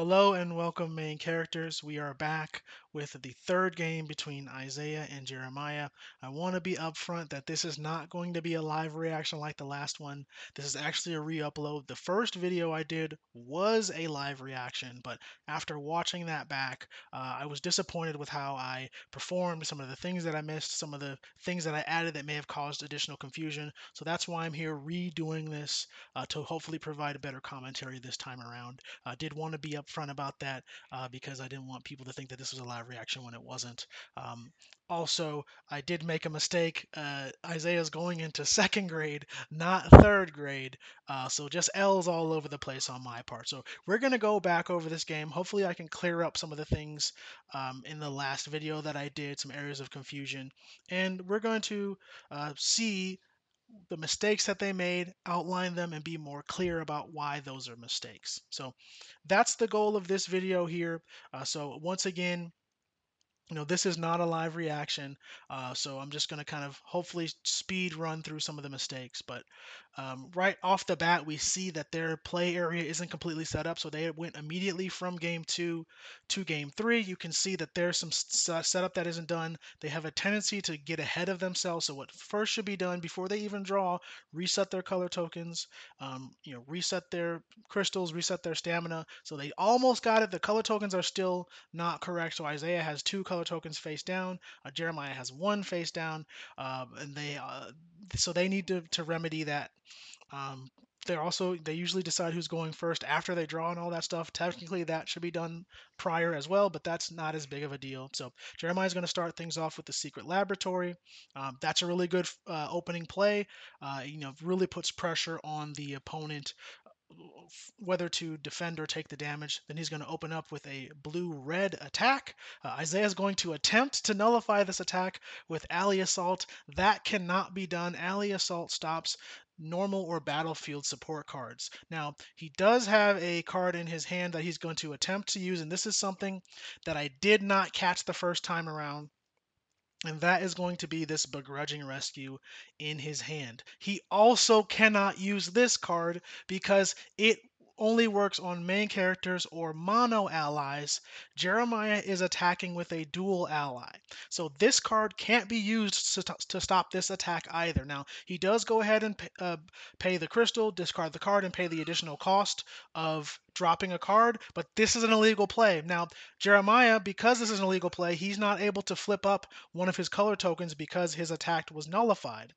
Hello and welcome, main characters. We are back with the third game between Isaiah and Jeremiah. I want to be upfront that this is not going to be a live reaction like the last one. This is actually a re-upload. The first video I did was a live reaction, but after watching that back, I was disappointed with how I performed, some of the things that I missed, some of the things that I added that may have caused additional confusion. So that's why I'm here redoing this to hopefully provide a better commentary this time around. I did want to be upfront about that because I didn't want people to think that this was a live reaction when it wasn't. Also, I did make a mistake. Isaiah's going into second grade, not third grade. So just L's all over the place on my part. So we're going to go back over this game. Hopefully I can clear up some of the things in the last video that I did, some areas of confusion. And we're going to see the mistakes that they made, outline them, and be more clear about why those are mistakes. So that's the goal of this video here. So once again, this is not a live reaction, so I'm just going to kind of hopefully speed run through some of the mistakes. But right off the bat, we see that their play area isn't completely set up, so they went immediately from game 2 to game 3. You can see that there's some setup that isn't done. They have a tendency to get ahead of themselves, so what first should be done before they even draw, reset their color tokens, reset their crystals, reset their stamina. So they almost got it. The color tokens are still not correct. So Isaiah has 2 color tokens face down. Jeremiah has 1 face down, and they need to remedy that. Um, they usually decide who's going first after they draw and all that stuff. Technically, that should be done prior as well, but that's not as big of a deal. So Jeremiah's going to start things off with the secret laboratory. That's a really good opening play. Really puts pressure on the opponent whether to defend or take the damage. Then he's going to open up with a blue-red attack. Isaiah is going to attempt to nullify this attack with Alley Assault. That cannot be done. Alley Assault stops normal or battlefield support cards. Now, he does have a card in his hand that he's going to attempt to use, and this is something that I did not catch the first time around. And that is going to be this begrudging rescue in his hand. He also cannot use this card because it only works on main characters or mono allies. Jeremiah is attacking with a dual ally. So this card can't be used to stop this attack either. Now, he does go ahead and pay the crystal, discard the card, and pay the additional cost of dropping a card, but this is an illegal play. Now, Jeremiah, because this is an illegal play, he's not able to flip up one of his color tokens because his attack was nullified.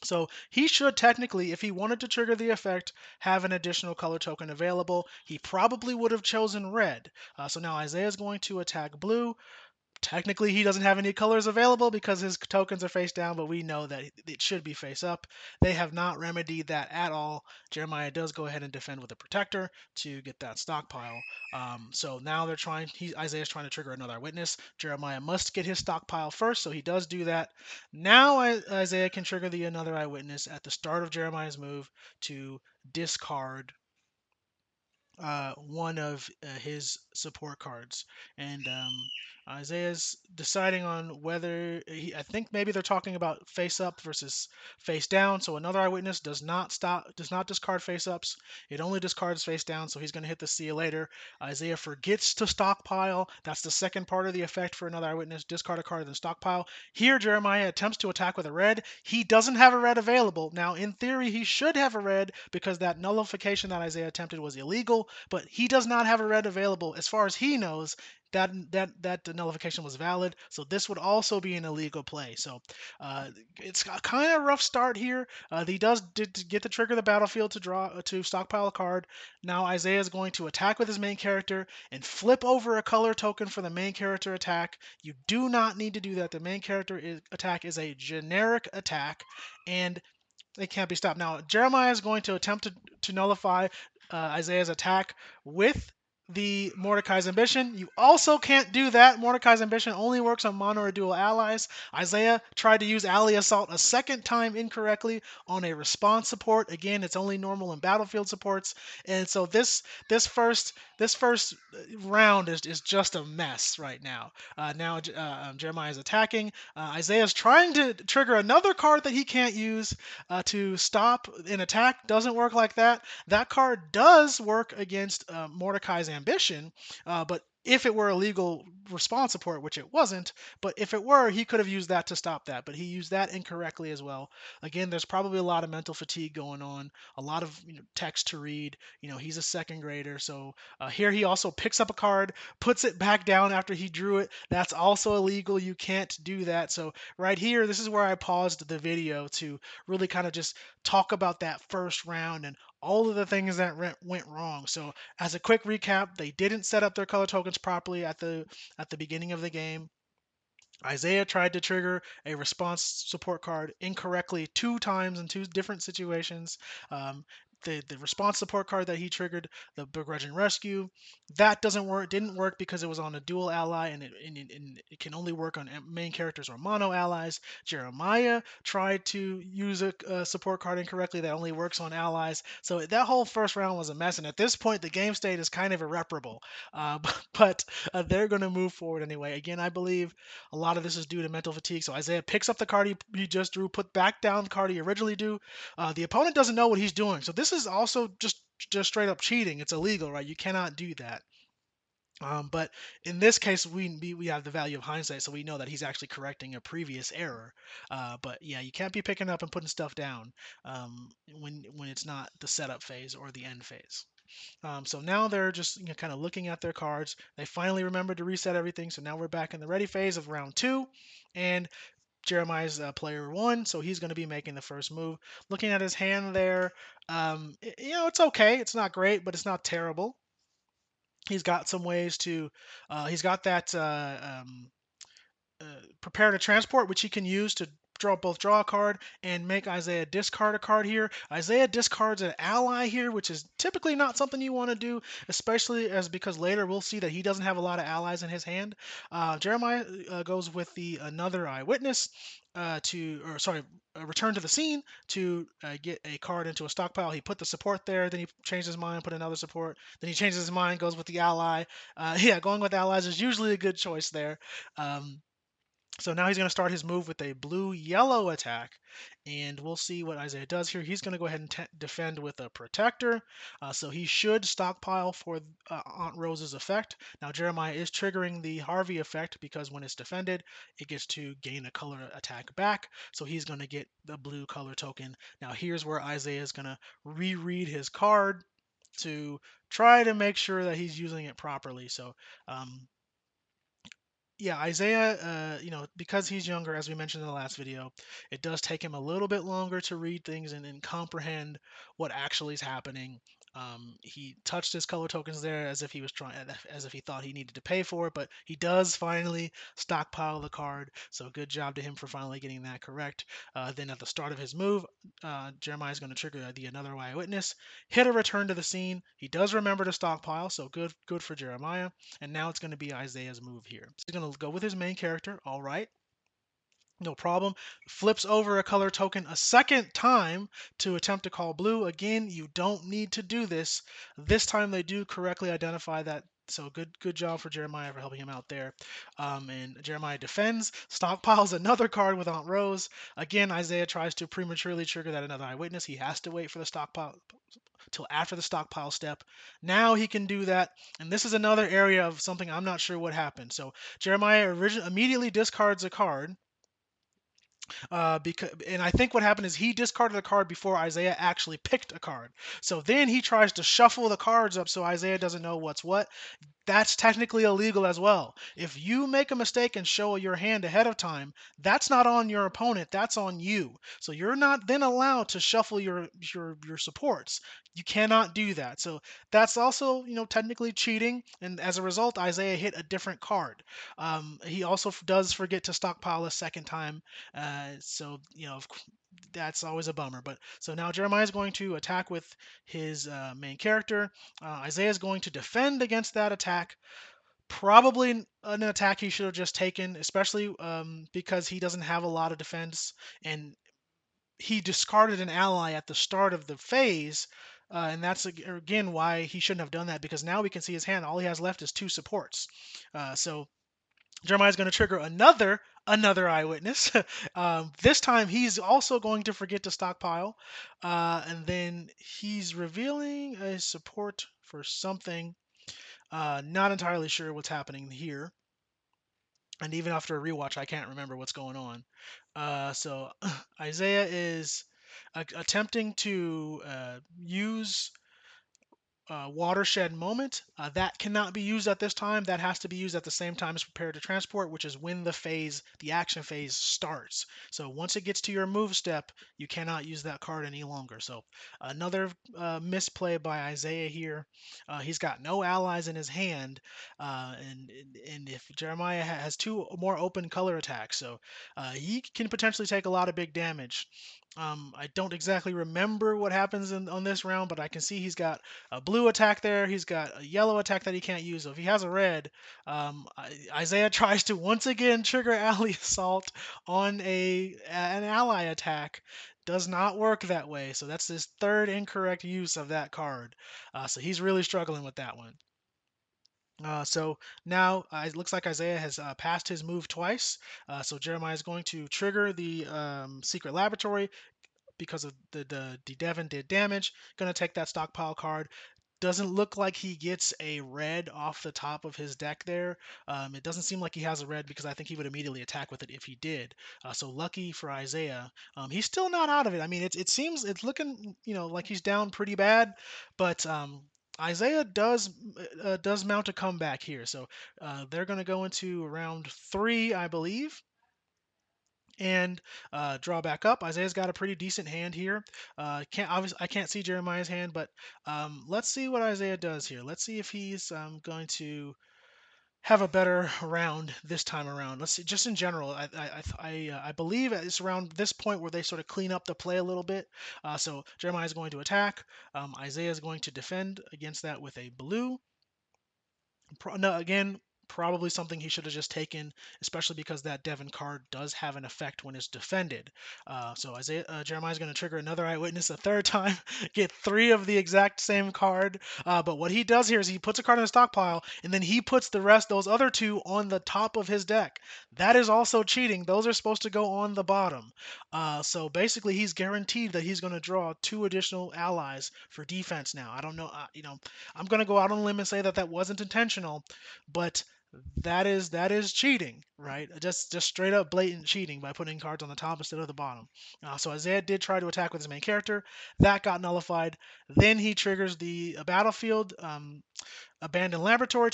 So he should technically, if he wanted to trigger the effect, have an additional color token available. He probably would have chosen red. So now Isaiah is going to attack blue. Technically, he doesn't have any colors available because his tokens are face down, but we know that it should be face up. They have not remedied that at all. Jeremiah does go ahead and defend with a protector to get that stockpile. So now Isaiah's trying to trigger another witness. Jeremiah must get his stockpile first, so he does do that. Now Isaiah can trigger the another eyewitness at the start of Jeremiah's move to discard one of his support cards. And Isaiah's deciding on I think maybe they're talking about face up versus face down. So another eyewitness does not discard face ups. It only discards face down. So he's going to hit the see you later. Isaiah forgets to stockpile. That's the second part of the effect for another eyewitness. Discard a card, then stockpile. Here, Jeremiah attempts to attack with a red. He doesn't have a red available. Now, in theory, he should have a red because that nullification that Isaiah attempted was illegal, but he does not have a red available. As far as he knows, that nullification was valid, so this would also be an illegal play. So it's a kind of rough start here. He did get to trigger the battlefield to stockpile a card. Now Isaiah is going to attack with his main character and flip over a color token for the main character attack. You do not need to do that. The main character attack is a generic attack, and it can't be stopped. Now Jeremiah is going to attempt to nullify Isaiah's attack with the Mordecai's Ambition. You also can't do that. Mordecai's Ambition only works on mono or dual allies. Isaiah tried to use Alley Assault a second time incorrectly on a response support. Again, it's only normal and battlefield supports. And so this first round is just a mess right now. Jeremiah is attacking. Isaiah is trying to trigger another card that he can't use to stop an attack. Doesn't work like that. That card does work against Mordecai's Ambition. ambition. But if it were a legal response support, which it wasn't, but if it were, he could have used that to stop that. But he used that incorrectly as well. Again, there's probably a lot of mental fatigue going on, a lot of text to read. He's a second grader, so here he also picks up a card, puts it back down after he drew it. That's also illegal. You can't do that. So right here, this is where I paused the video to really kind of just talk about that first round and all of the things that went wrong. So as a quick recap, they didn't set up their color tokens properly at the beginning of the game. Isaiah tried to trigger a response support card incorrectly 2 times in 2 different situations. Um, the response support card that he triggered, the begrudging rescue, that doesn't work. Didn't work because it was on a dual ally, and it can only work on main characters or mono allies. Jeremiah tried to use a support card incorrectly that only works on allies. So that whole first round was a mess. And at this point, the game state is kind of irreparable. But they're going to move forward anyway. Again, I believe a lot of this is due to mental fatigue. So Isaiah picks up the card he just drew, put back down the card he originally drew. The opponent doesn't know what he's doing. So this is also just straight up cheating. It's illegal, right? You cannot do that. But in this case, we have the value of hindsight, so we know that he's actually correcting a previous error. But yeah, you can't be picking up and putting stuff down when it's not the setup phase or the end phase. So now they're just kind of looking at their cards. They finally remember to reset everything. So now we're back in the ready phase of round 2, and Jeremiah's player 1, so he's going to be making the first move. Looking at his hand there, it's okay. It's not great, but it's not terrible. He's got some ways to. He's got that prepare to transport, which he can use to draw a card and make Isaiah discard a card here. Isaiah discards an ally here, which is typically not something you want to do, especially as because later we'll see that he doesn't have a lot of allies in his hand. Jeremiah goes with the another eyewitness return to the scene to get a card into a stockpile. He put the support there, then he changed his mind, put another support, then he changes his mind, goes with the ally. Yeah, going with allies is usually a good choice there. So now he's going to start his move with a blue-yellow attack, and we'll see what Isaiah does here. He's going to go ahead and defend with a protector, so he should stockpile for Aunt Rose's effect. Now Jeremiah is triggering the Harvey effect because when it's defended, it gets to gain a color attack back, so he's going to get the blue color token. Now here's where Isaiah is going to reread his card to try to make sure that he's using it properly. So yeah, Isaiah, because he's younger, as we mentioned in the last video, it does take him a little bit longer to read things and comprehend what actually is happening. He touched his color tokens there as if he was trying, as if he thought he needed to pay for it, but he does finally stockpile the card. So good job to him for finally getting that correct. Then at the start of his move, Jeremiah is going to trigger the another eyewitness, hit a return to the scene. He does remember to stockpile, so good for Jeremiah. And now it's going to be Isaiah's move here. So he's going to go with his main character. All right. No problem. Flips over a color token a second time to attempt to call blue. Again, you don't need to do this. This time they do correctly identify that. So good job for Jeremiah for helping him out there. And Jeremiah defends, stockpiles another card with Aunt Rose. Again, Isaiah tries to prematurely trigger that another eyewitness. He has to wait for the stockpile till after the stockpile step. Now he can do that. And this is another area of something I'm not sure what happened. So Jeremiah immediately discards a card and I think what happened is he discarded a card before Isaiah actually picked a card. So then he tries to shuffle the cards up so Isaiah doesn't know what's what. That's technically illegal as well. If you make a mistake and show your hand ahead of time, that's not on your opponent, that's on you. So you're not then allowed to shuffle your supports. You cannot do that. So that's also, technically cheating, and as a result, Isaiah hit a different card. He also does forget to stockpile a second time, so that's always a bummer. But so now Jeremiah is going to attack with his main character. Isaiah is going to defend against that attack. Probably an attack he should have just taken, especially because he doesn't have a lot of defense, and he discarded an ally at the start of the phase. And that's again why he shouldn't have done that, because now we can see his hand. All he has left is 2 supports. So Jeremiah's going to trigger another eyewitness. This time he's also going to forget to stockpile, and then he's revealing a support for something. Not entirely sure what's happening here, and even after a rewatch, I can't remember what's going on. So Isaiah is attempting to use watershed moment. That cannot be used at this time. That has to be used at the same time as prepare to transport, which is when the action phase starts. So once it gets to your move step, you cannot use that card any longer. So another misplay by Isaiah here. He's got no allies in his hand, and if Jeremiah has two more open color attacks, so he can potentially take a lot of big damage. I don't exactly remember what happens on this round, but I can see he's got a blue attack there. He's got a yellow attack that he can't use. So if he has a red, Isaiah tries to once again trigger Alley Assault on an ally attack. Does not work that way. So that's his third incorrect use of that card. So he's really struggling with that one. So now it looks like Isaiah has passed his move twice. So Jeremiah is going to trigger the secret laboratory because of the Devon did damage. Going to take that stockpile card. Doesn't look like he gets a red off the top of his deck there. It doesn't seem like he has a red because I think he would immediately attack with it if he did. So lucky for Isaiah. He's still not out of it. I mean, it seems it's looking like he's down pretty bad, but Isaiah does mount a comeback here. So they're going to go into round three, I believe, and draw back up. Isaiah's got a pretty decent hand here. Can't obviously I can't see Jeremiah's hand, but let's see what Isaiah does here. Let's see if he's going to have a better round this time around. Let's see, just in general, I believe it's around this point where they sort of clean up the play a little bit. So Jeremiah is going to attack. Isaiah is going to defend against that with a blue. No, again, probably something he should have just taken, especially because that Devon card does have an effect when it's defended. So Jeremiah's going to trigger another eyewitness a third time, get three of the exact same card. But what he does here is he puts a card in a stockpile, and then he puts those other two on the top of his deck. That is also cheating. Those are supposed to go on the bottom. So basically, he's guaranteed that he's going to draw two additional allies for defense now. I don't know, I'm going to go out on a limb and say that wasn't intentional, but that is cheating, right? Just straight up blatant cheating by putting cards on the top instead of the bottom. So Isaiah did try to attack with his main character, that got nullified. Then he triggers the battlefield abandoned laboratory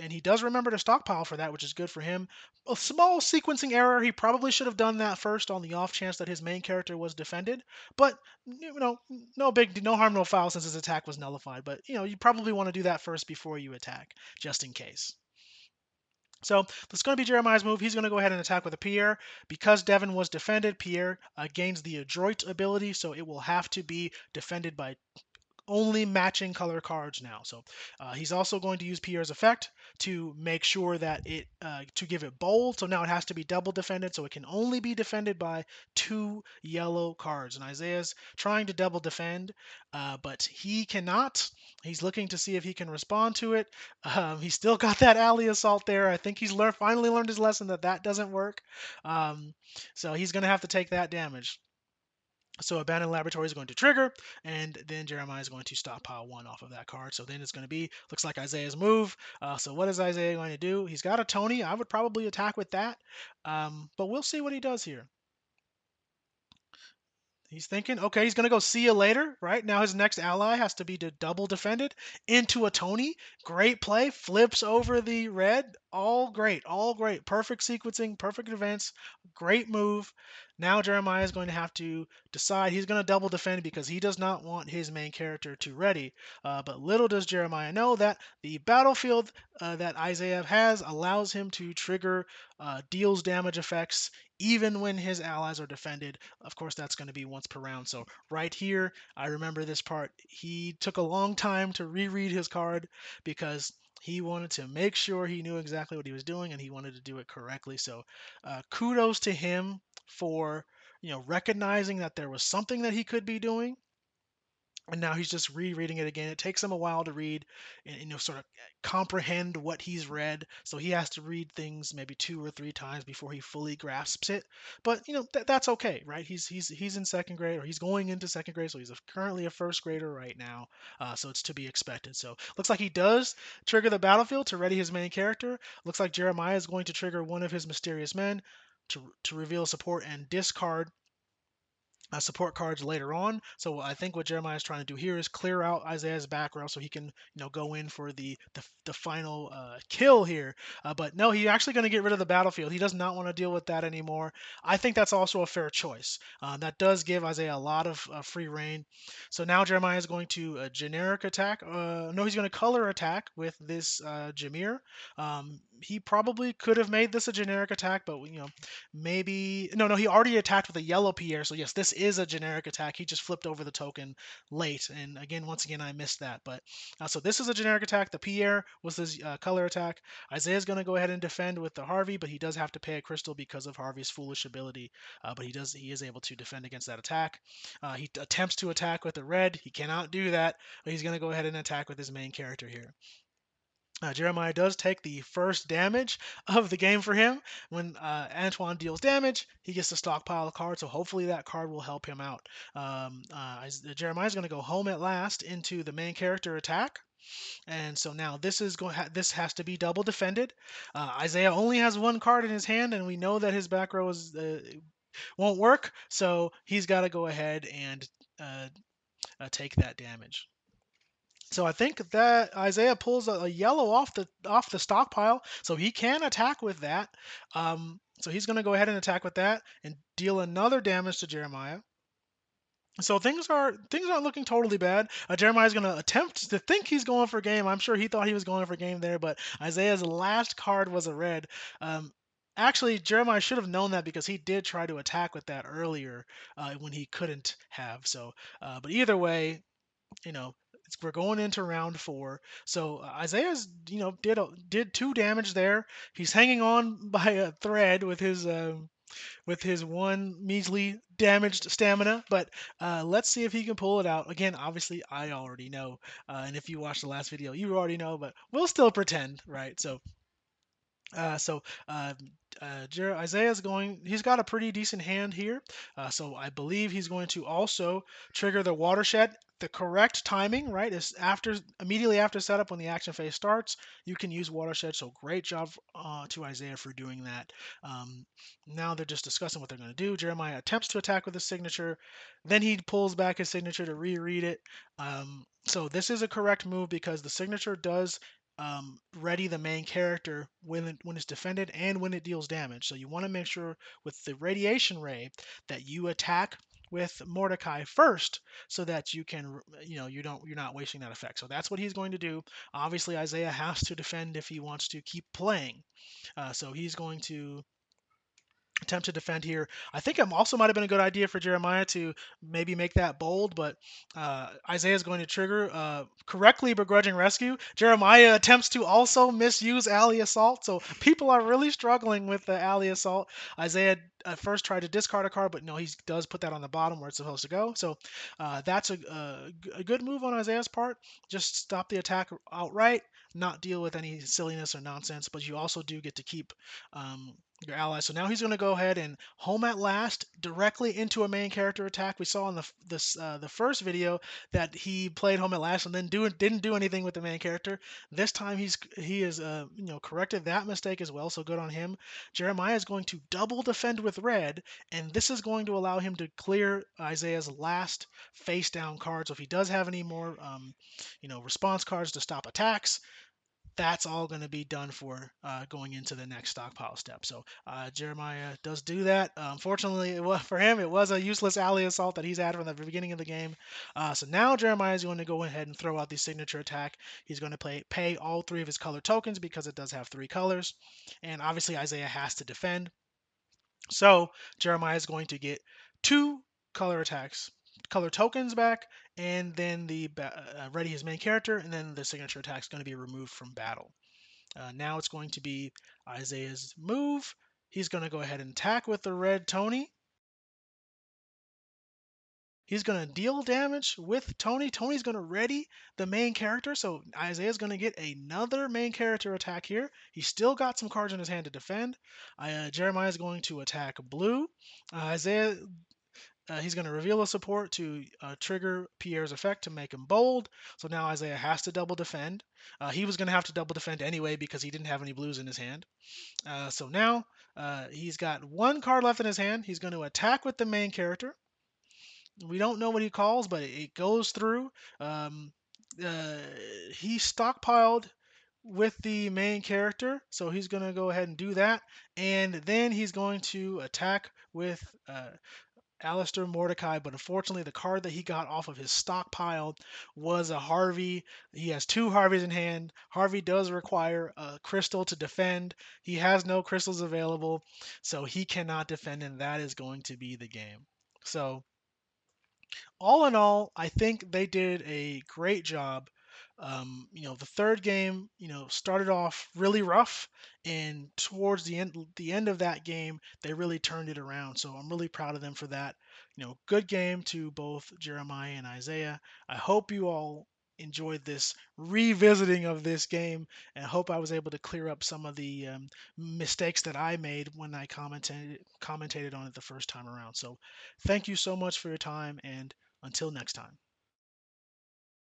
and he does remember to stockpile for that, which is good for him. A small sequencing error. He probably should have done that first on the off chance that his main character was defended, but no harm, no foul since his attack was nullified. But you probably want to do that first before you attack, just in case. So that's going to be Jeremiah's move. He's going to go ahead and attack with a Pierre. Because Devon was defended, Pierre gains the adroit ability, so it will have to be defended by only matching color cards now. So he's also going to use Pierre's effect to make sure that to give it bold. So now it has to be double defended. So it can only be defended by two yellow cards. And Isaiah's trying to double defend, but he cannot. He's looking to see if he can respond to it. He's still got that alley assault there. I think he's finally learned his lesson that doesn't work. So he's going to have to take that damage. So Abandoned Laboratory is going to trigger, and then Jeremiah is going to stockpile one off of that card. So then it's going to be, looks like Isaiah's move. So what is Isaiah going to do? He's got a Tony. I would probably attack with that, but we'll see what he does here. He's thinking, okay, he's going to go see you later, right? Now his next ally has to be double defended into a Tony. Great play. Flips over the red. All great. All great. Perfect sequencing. Perfect events. Great move. Now Jeremiah is going to have to decide he's going to double defend because he does not want his main character to ready. But little does Jeremiah know that the battlefield that Isaiah has allows him to trigger deals damage effects even when his allies are defended. Of course, that's going to be once per round. So right here, I remember this part. He took a long time to reread his card because he wanted to make sure he knew exactly what he was doing and he wanted to do it correctly. So kudos to him for recognizing that there was something that he could be doing and now he's just rereading it again. It takes him a while to read and sort of comprehend what he's read. So he has to read things maybe 2 or 3 times before he fully grasps it. But that's okay, right? He's in second grade, or he's going into second grade, so he's currently a first grader right now. So it's to be expected. So looks like he does trigger the battlefield to ready his main character. Looks like Jeremiah is going to trigger one of his mysterious men to reveal support and discard support cards later on. So I think what Jeremiah is trying to do here is clear out Isaiah's back row so he can go in for the final kill here. But no, he's actually going to get rid of the battlefield. He does not want to deal with that anymore. I think that's also a fair choice. That does give Isaiah a lot of free reign. So now Jeremiah is going to generic attack. No, he's going to color attack with this Jameer. He probably could have made this a generic attack, but maybe no, he already attacked with a yellow Pierre. So yes, this is a generic attack. He just flipped over the token late, and once again, I missed that. But so this is a generic attack. The Pierre was his color attack. Isaiah's going to go ahead and defend with the Harvey, but he does have to pay a crystal because of Harvey's foolish ability. But he is able to defend against that attack. He attempts to attack with the red. He cannot do that, but he's going to go ahead and attack with his main character here. Jeremiah does take the first damage of the game for him. When Antoine deals damage, he gets to stockpile a card, so hopefully that card will help him out. Jeremiah is going to go home at last into the main character attack. And so now this has to be double defended. Isaiah only has one card in his hand, and we know that his back row won't work. So he's got to go ahead and uh, take that damage. So I think that Isaiah pulls a yellow off the stockpile, so he can attack with that. So he's going to go ahead and attack with that and deal another damage to Jeremiah. So things aren't looking totally bad. Jeremiah's going to attempt to think he's going for game. I'm sure he thought he was going for game there, but Isaiah's last card was a red. Um, Actually, Jeremiah should have known that because he did try to attack with that earlier when he couldn't have. So, but either way, we're going into round four. So Isaiah's did 2 damage there. He's hanging on by a thread with his one measly damaged stamina. But let's see if he can pull it out. Again, obviously I already know, and if you watched the last video, you already know. But we'll still pretend, right? So uh, so uh, Isaiah's going. He's got a pretty decent hand here. So I believe he's going to also trigger the watershed. The correct timing, right, is immediately after setup when the action phase starts. You can use watershed. So great job to Isaiah for doing that. Now they're just discussing what they're going to do. Jeremiah attempts to attack with his signature, then he pulls back his signature to reread it. So this is a correct move because the signature does ready the main character when it's defended and when it deals damage. So you want to make sure with the radiation ray that you attack with Mordecai first, so that you can you're not wasting that effect. So that's what he's going to do. Obviously, Isaiah has to defend if he wants to keep playing. So he's going to attempt to defend here. I think it also might have been a good idea for Jeremiah to maybe make that bold, but Isaiah is going to trigger correctly begrudging rescue. Jeremiah attempts to also misuse alley assault, so people are really struggling with the alley assault. Isaiah at first tried to discard a card, but no, he does put that on the bottom where it's supposed to go. So that's a good move on Isaiah's part. Just stop the attack outright, not deal with any silliness or nonsense, but you also do get to keep your ally. So now he's going to go ahead and home at last directly into a main character attack. We saw in the first video that he played home at last and then didn't do anything with the main character. This time he has corrected that mistake as well. So good on him. Jeremiah is going to double defend with red, and this is going to allow him to clear Isaiah's last face down card. So if he does have any more response cards to stop attacks, that's all going to be done for going into the next stockpile step. So Jeremiah does do that. Unfortunately, for him, it was a useless alley assault that he's had from the beginning of the game. So now Jeremiah is going to go ahead and throw out the signature attack. He's going to pay all 3 of his color tokens because it does have 3 colors. And obviously Isaiah has to defend. So Jeremiah is going to get 2 color tokens back, and then ready his main character, and then the signature attack is going to be removed from battle. Now it's going to be Isaiah's move. He's going to go ahead and attack with the red Tony. He's going to deal damage with Tony. Tony's going to ready the main character. So Isaiah's going to get another main character attack here. He's still got some cards in his hand to defend. Jeremiah is going to attack blue. Isaiah, he's going to reveal a support to trigger Pierre's effect to make him bold. So now Isaiah has to double defend. He was going to have to double defend anyway because he didn't have any blues in his hand. So now he's got one card left in his hand. He's going to attack with the main character. We don't know what he calls, but it goes through. Um, uh, he stockpiled with the main character, so he's going to go ahead and do that. And then he's going to attack with Alistair Mordecai, but unfortunately, the card that he got off of his stockpile was a Harvey. He has two Harveys in hand. Harvey does require a crystal to defend. He has no crystals available, so he cannot defend, and that is going to be the game. So all in all, I think they did a great job. The third game, started off really rough, and towards the end of that game, they really turned it around. So I'm really proud of them for that. Good game to both Jeremiah and Isaiah. I hope you all enjoyed this revisiting of this game, and I hope I was able to clear up some of the mistakes that I made when I commentated on it the first time around. So thank you so much for your time, and until next time.